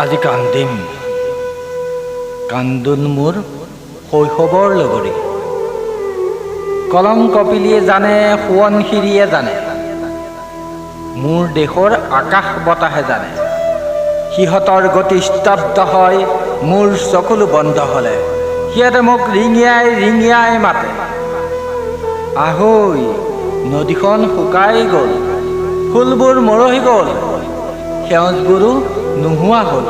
আজি কান্দিম কান্দোন মোৰ শৈশৱৰ লগৰী কলম কপিলিয়ে জানে সোৱণশিৰিয়ে জানে মোৰ দেশৰ আকাশ বতাহে জানে সিহঁতৰ গতি স্তব্ধ হয় মোৰ চকুলো বন্ধ হ'লে সিহঁতে মোক ৰিঙিয়াই ৰিঙিয়াই মাতে আহৈ নদীখন শুকাই গ'ল ফুলবোৰ মৰহি গ'ল সেউজবোৰো নোহোৱা হ'ল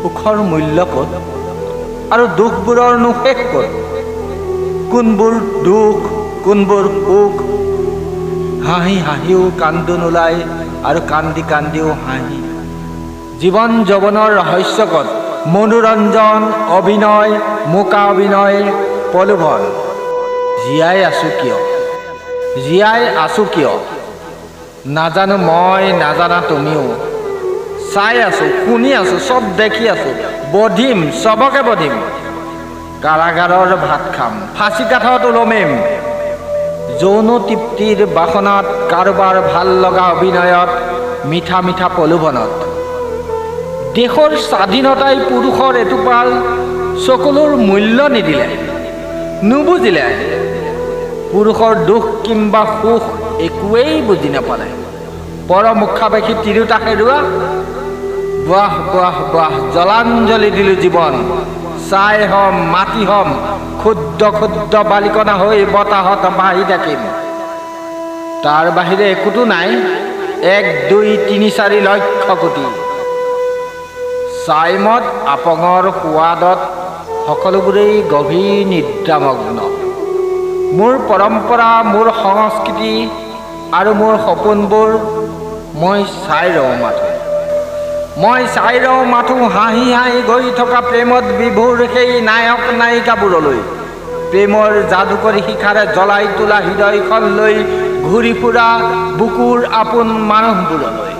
সুখৰ মূল্য ক'ত আৰু দুখবোৰৰনো শেষ ক'ত কোনবোৰ দুখ কোনবোৰ সুখ হাঁহি হাঁহিও কান্দোন ওলায় আৰু কান্দি কান্দিও হাঁহি জীৱন যৌৱনৰ ৰহস্য ক'ত মনোৰঞ্জন অভিনয় মোকা অভিনয়ৰ প্ৰলোভন জীয়াই আছো কিয় নাজানো মই নাজানা তুমিও চাই আছো শুনি আছো চব দেখি আছো বধিম চবকে বধিম কাৰাগাৰৰ ভাত খাম ফাঁচি কাঠত ওলমিম যৌন তৃপ্তিৰ বাসনাত কাৰোবাৰ ভাল লগা অভিনয়ত মিঠা মিঠা প্ৰলোভনত দেশৰ স্বাধীনতাই পুৰুষৰ এটোপাল চকুলোৰ মূল্য নিদিলে নুবুজিলে পুৰুষৰ দুখ কিম্বা সুখ একোৱেই বুজি নাপালে পৰমুখাবেশী তিৰোতা হেৰুৱা বাহ বাহ বাহ জলাঞ্জলি দিলো জীৱন ছাই হম মাটি হম ক্ষুদ্ৰ ক্ষুদ্ৰ বালিকণা হৈ বতাহত বাঢ়ি থাকিম তাৰ বাহিৰে একোতো নাই 1 2 3 4 লক্ষ কোটি ছাইমত আপঙৰ সোৱাদত সকলোবোৰেই গভীৰ নিদ্ৰামগ্ন মোৰ পৰম্পৰা মোৰ সংস্কৃতি আৰু মোৰ সপোনবোৰ মই চাই ৰওঁ মাথো হাঁহি হাঁহি গৈ থকা প্ৰেমত বিভোৰ সেই নায়ক নায়িকাবোৰলৈ প্ৰেমৰ যাদুকৰী শিখাৰে জ্বলাই তোলা হৃদয়খন লৈ ঘূৰি ফুৰা বুকুৰ আপোন মানুহবোৰলৈ